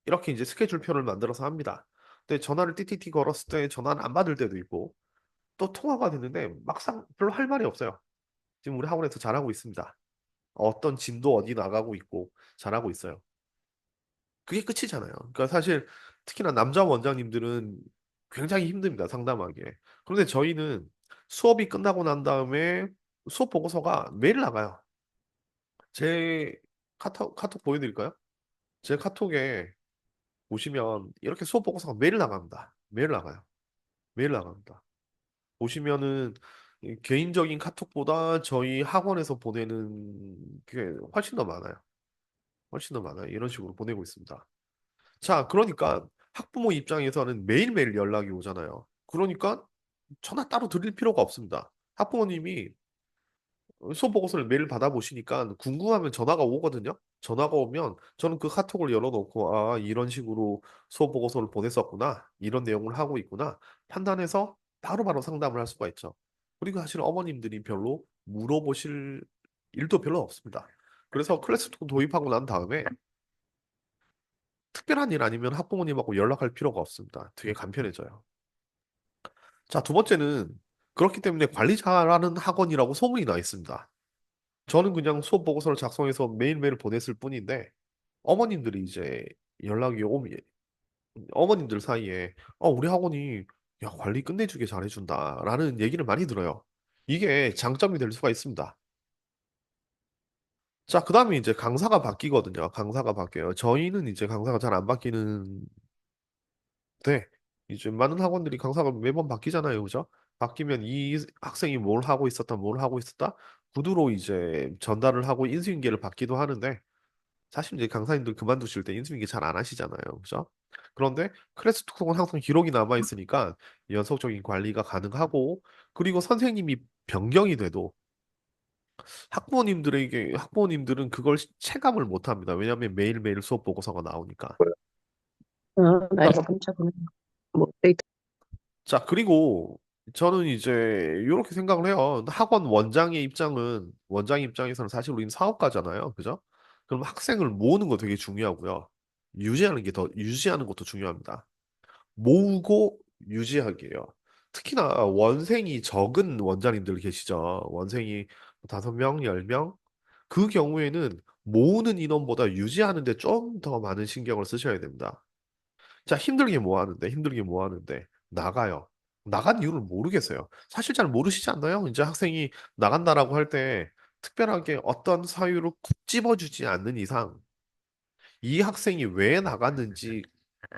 이렇게 이제 스케줄표를 만들어서 합니다. 근데 전화를 띠띠띠 걸었을 때 전화는 안 받을 때도 있고 또 통화가 됐는데 막상 별로 할 말이 없어요. 지금 우리 학원에서 잘하고 있습니다. 어떤 진도 어디 나가고 있고 잘하고 있어요. 그게 끝이잖아요. 그러니까 사실 특히나 남자 원장님들은 굉장히 힘듭니다. 상담하기에. 그런데 저희는 수업이 끝나고 난 다음에 수업 보고서가 매일 나가요. 제 카톡 보여드릴까요? 제 카톡에 보시면 이렇게 수업 보고서가 매일 나갑니다. 매일 나가요. 매일 나갑니다. 보시면은 이 개인적인 카톡보다 저희 학원에서 보내는 게 훨씬 더 많아요. 훨씬 더 많아요. 이런 식으로 보내고 있습니다. 자, 그러니까 학부모 입장에서는 매일매일 연락이 오잖아요. 그러니까 전화 따로 드릴 필요가 없습니다. 학부모님이 수업 보고서를 매일 받아보시니까 궁금하면 전화가 오거든요. 전화가 오면 저는 그 카톡을 열어놓고 아, 이런 식으로 수업 보고서를 보냈었구나. 이런 내용을 하고 있구나. 판단해서 바로바로 상담을 할 수가 있죠. 그리고 사실 어머님들이 별로 물어보실 일도 별로 없습니다. 그래서 클래스톡 도입하고 난 다음에 특별한 일 아니면 학부모님하고 연락할 필요가 없습니다. 되게 간편해져요. 자, 두 번째는 그렇기 때문에 관리 잘하는 학원이라고 소문이 나 있습니다. 저는 그냥 수업 보고서를 작성해서 매일매일 보냈을 뿐인데 어머님들이 이제 연락이 오면 어머님들 사이에 우리 학원이 야, 관리 끝내주게 잘해준다라는 얘기를 많이 들어요. 이게 장점이 될 수가 있습니다. 자, 그 다음에 이제 강사가 바뀌거든요. 강사가 바뀌어요. 저희는 이제 강사가 잘 안 바뀌는 네. 이제 많은 학원들이 강사가 매번 바뀌잖아요. 그죠? 바뀌면 이 학생이 뭘 하고 있었다? 구두로 이제 전달을 하고 인수인계를 받기도 하는데 사실 이제 강사님들 그만두실 때 인수인계 잘 안 하시잖아요. 그죠? 그런데 클래스톡은 항상 기록이 남아 있으니까 연속적인 관리가 가능하고 그리고 선생님이 변경이 돼도 학부모님들은 그걸 체감을 못 합니다. 왜냐하면 매일매일 수업 보고서가 나오니까. 나이가 깜짝이야. 뭐, 데이터. 자, 그리고 저는 이제 이렇게 생각을 해요. 원장 입장에서는 사실 우리는 사업가잖아요. 그죠? 그럼 학생을 모으는 거 되게 중요하고요. 유지하는 것도 중요합니다. 모으고 유지하기예요. 특히나 원생이 적은 원장님들 계시죠. 원생이 5명, 10명. 그 경우에는 모으는 인원보다 유지하는 데 좀 더 많은 신경을 쓰셔야 됩니다. 자, 힘들게 뭐 하는데, 나가요. 나간 이유를 모르겠어요. 사실 잘 모르시지 않나요? 이제 학생이 나간다라고 할 때, 특별하게 어떤 사유로 콕 집어주지 않는 이상, 이 학생이 왜 나갔는지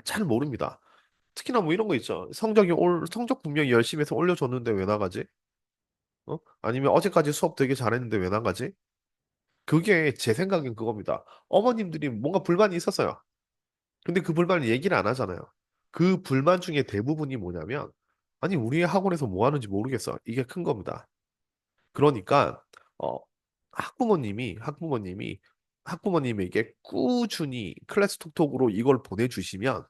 잘 모릅니다. 특히나 뭐 이런 거 있죠. 성적 분명히 열심히 해서 올려줬는데 왜 나가지? 아니면 어제까지 수업 되게 잘했는데 왜 나가지? 그게 제 생각엔 그겁니다. 어머님들이 뭔가 불만이 있었어요. 근데 그 불만을 얘기를 안 하잖아요. 그 불만 중에 대부분이 뭐냐면, 아니, 우리 학원에서 뭐 하는지 모르겠어. 이게 큰 겁니다. 그러니까, 어, 학부모님이 학부모님에게 꾸준히 클래스 톡톡으로 이걸 보내주시면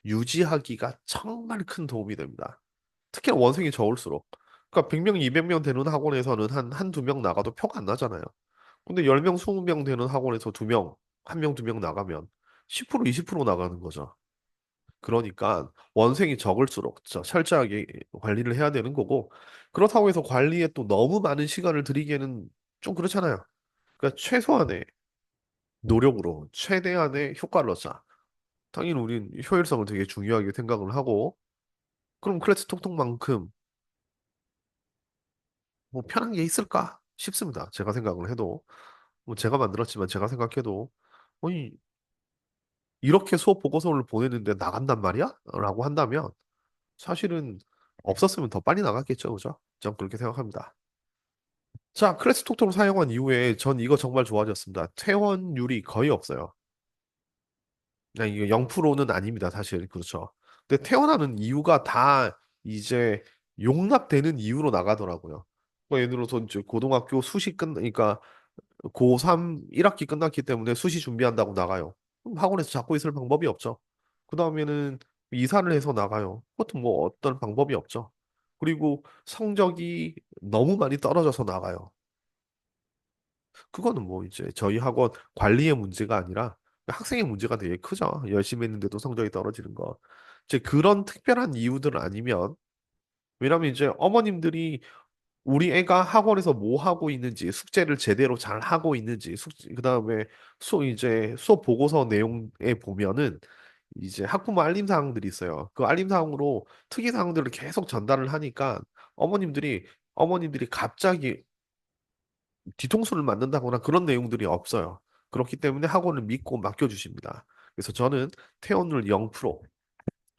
유지하기가 정말 큰 도움이 됩니다. 특히나 원생이 적을수록. 그러니까 100명, 200명 되는 학원에서는 한두 명 나가도 표가 안 나잖아요. 근데 10명, 20명 되는 학원에서 두 명, 한 명, 두 명 나가면 10%, 20% 나가는 거죠. 그러니까 원생이 적을수록 철저하게 관리를 해야 되는 거고 그렇다고 해서 관리에 또 너무 많은 시간을 들이기에는 좀 그렇잖아요. 그러니까 최소한의 노력으로 최대한의 효과를 얻자. 당연히 우린 효율성을 되게 중요하게 생각을 하고 그럼 클래스 톡톡만큼 뭐 편한 게 있을까 싶습니다. 제가 생각을 해도 뭐 제가 만들었지만 제가 생각해도 아니 이렇게 수업 보고서를 보내는데 나간단 말이야? 라고 한다면 사실은 없었으면 더 빨리 나갔겠죠, 그죠? 전 그렇게 생각합니다. 자, 클래스톡톡을 사용한 이후에 전 이거 정말 좋아졌습니다. 퇴원율이 거의 없어요. 그냥 이게 0%는 아닙니다, 사실. 그렇죠. 근데 퇴원하는 이유가 다 이제 용납되는 이유로 나가더라고요. 뭐 예를 들어서 이제 고등학교 그러니까 고3 1학기 끝났기 때문에 수시 준비한다고 나가요. 그럼 학원에서 잡고 있을 방법이 없죠. 그 다음에는 이사를 해서 나가요. 그것도 뭐 어떤 방법이 없죠. 그리고 성적이 너무 많이 떨어져서 나가요. 그거는 뭐 이제 저희 학원 관리의 문제가 아니라 학생의 문제가 되게 크죠. 열심히 했는데도 성적이 떨어지는 거. 이제 그런 특별한 이유들 아니면 왜냐면 이제 어머님들이 우리 애가 학원에서 뭐 하고 있는지, 숙제를 제대로 잘 하고 있는지, 그다음에 수업 보고서 내용에 보면은 이제 학부모 알림 사항들이 있어요. 그 알림 사항으로 특이 사항들을 계속 전달을 하니까 어머님들이 어머님들이 갑자기 뒤통수를 맞는다거나 그런 내용들이 없어요. 그렇기 때문에 학원을 믿고 맡겨주십니다. 그래서 저는 퇴원율 0%,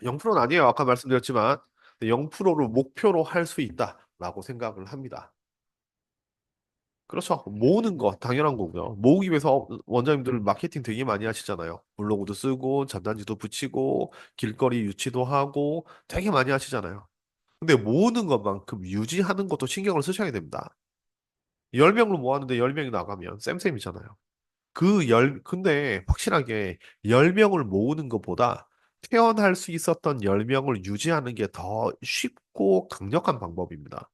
0%는 아니에요. 아까 말씀드렸지만 0%를 목표로 할 수 있다라고 생각을 합니다. 그렇죠. 모으는 거 당연한 거고요. 모으기 위해서 원장님들 마케팅 되게 많이 하시잖아요. 블로그도 쓰고 전단지도 붙이고 길거리 유치도 하고 되게 많이 하시잖아요. 근데 모으는 것만큼 유지하는 것도 신경을 쓰셔야 됩니다. 10명을 모았는데 10명이 나가면 쌤쌤이잖아요. 근데 확실하게 10명을 모으는 것보다 태어날 수 있었던 10명을 유지하는 게 더 쉽고 강력한 방법입니다.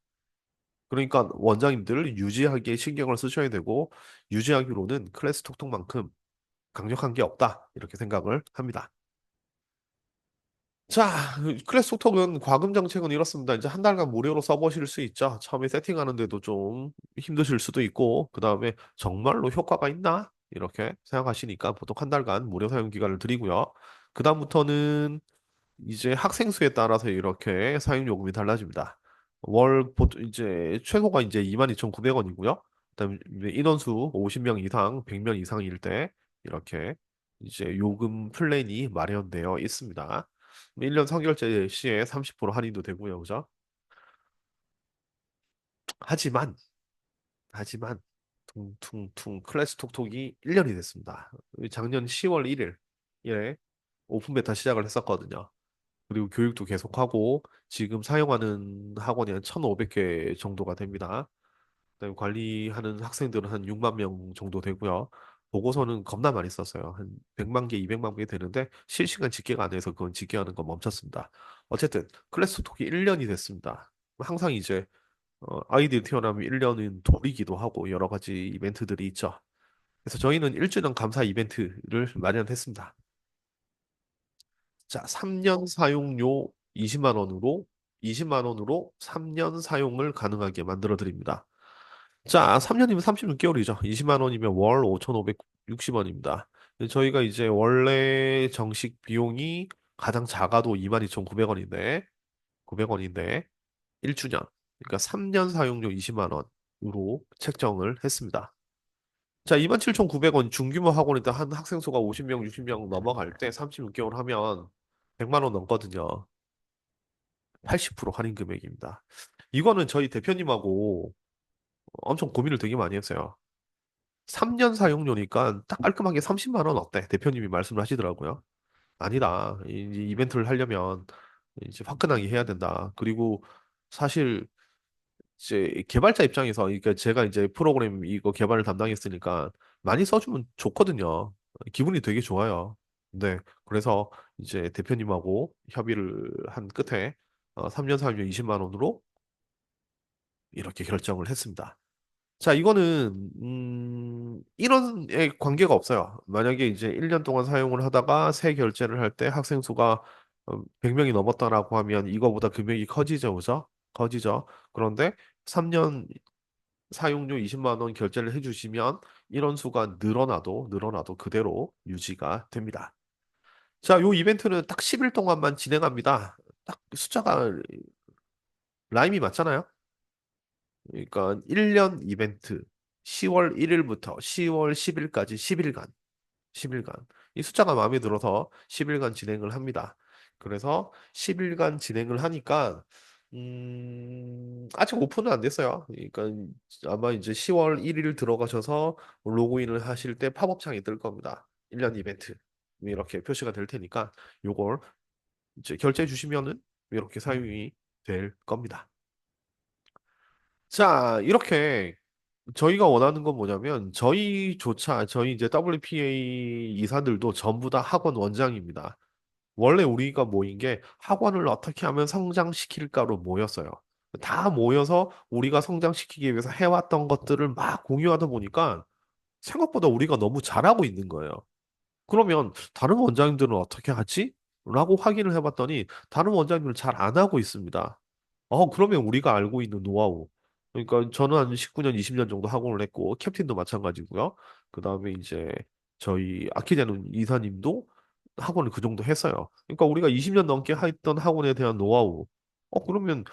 그러니까 원장님들 유지하기에 신경을 쓰셔야 되고 유지하기로는 클래스 톡톡만큼 강력한 게 없다 이렇게 생각을 합니다. 자, 클래스 톡톡은 과금 정책은 이렇습니다. 이제 한 달간 무료로 써보실 수 있죠. 처음에 세팅하는데도 좀 힘드실 수도 있고 그 다음에 정말로 효과가 있나? 이렇게 생각하시니까 보통 한 달간 무료 사용 기간을 드리고요. 그 다음부터는 이제 학생 수에 따라서 이렇게 사용 요금이 달라집니다. 보통 이제 최고가 이제 22,900원이고요. 그다음에 인원수 50명 이상, 100명 이상일 때 이렇게 이제 요금 플랜이 마련되어 있습니다. 1년 선결제 시에 30% 할인도 되고요. 그죠? 하지만 하지만 퉁퉁퉁 클래스 톡톡이 1년이 됐습니다. 작년 10월 1일 예. 오픈 베타 시작을 했었거든요. 그리고 교육도 계속하고 지금 사용하는 학원이 한 1,500개 정도가 됩니다. 그다음에 관리하는 학생들은 한 6만 명 정도 되고요. 보고서는 겁나 많이 썼어요. 한 100만 개, 200만 개 되는데 실시간 집계가 안 돼서 그건 집계하는 거 멈췄습니다. 어쨌든 클래스톡이 1년이 됐습니다. 항상 이제 아이들이 태어나면 1년은 돌이기도 하고 여러 가지 이벤트들이 있죠. 그래서 저희는 1주년 감사 이벤트를 마련했습니다. 자, 3년 사용료 20만 원으로 3년 사용을 가능하게 만들어 드립니다. 자, 3년이면 36개월이죠. 20만 원이면 월 5,560원입니다. 저희가 이제 원래 정식 비용이 가장 작아도 22,900원인데, 900원인데, 1주년. 그러니까 3년 사용료 20만 원으로 책정을 했습니다. 자, 27,900원 중규모 학원인데 한 학생 수가 50명, 60명 넘어갈 때 36개월 하면 100만 원 넘거든요. 80% 할인 금액입니다. 이거는 저희 대표님하고 엄청 고민을 되게 많이 했어요. 3년 사용료니까 딱 깔끔하게 30만 원 어때? 대표님이 말씀을 하시더라고요. 아니다. 이 이벤트를 하려면 이제 화끈하게 해야 된다. 그리고 사실 이제 개발자 입장에서 그러니까 제가 이제 프로그램 이거 개발을 담당했으니까 많이 써주면 좋거든요. 기분이 되게 좋아요. 네. 그래서 이제 대표님하고 협의를 한 끝에 3년 사용료 20만 원으로 이렇게 결정을 했습니다. 자, 이거는 인원에 관계가 없어요. 만약에 이제 1년 동안 사용을 하다가 새 결제를 할 때 학생 수가 100명이 넘었다라고 하면 이거보다 금액이 커지죠, 그죠? 커지죠. 그런데 3년 사용료 20만 원 결제를 해주시면 인원 수가 늘어나도 그대로 유지가 됩니다. 자, 요 이벤트는 딱 10일 동안만 진행합니다. 딱 숫자가 라임이 맞잖아요. 그러니까 1년 이벤트 10월 1일부터 10월 10일까지 10일간 10일간 이 숫자가 마음에 들어서 10일간 진행을 합니다. 그래서 10일간 진행을 하니까 아직 오픈은 안 됐어요. 그러니까 아마 이제 10월 1일 들어가셔서 로그인을 하실 때 팝업 창이 뜰 겁니다. 1년 이벤트 이렇게 표시가 될 테니까 요걸 이제 결제해 주시면은 이렇게 사용이 될 겁니다. 자, 이렇게 저희가 원하는 건 뭐냐면 저희 이제 WPA 이사들도 전부 다 학원 원장입니다. 원래 우리가 모인 게 학원을 어떻게 하면 성장시킬까로 모였어요. 다 모여서 우리가 성장시키기 위해서 해왔던 것들을 막 공유하다 보니까 생각보다 우리가 너무 잘하고 있는 거예요. 그러면 다른 원장님들은 어떻게 하지? 라고 확인을 해봤더니 다른 원장님들은 잘 안 하고 있습니다. 그러면 우리가 알고 있는 노하우. 그러니까 저는 한 19년, 20년 정도 학원을 했고 캡틴도 마찬가지고요. 그다음에 이제 저희 아키자는 이사님도 학원을 그 정도 했어요. 그러니까 우리가 20년 넘게 했던 학원에 대한 노하우. 그러면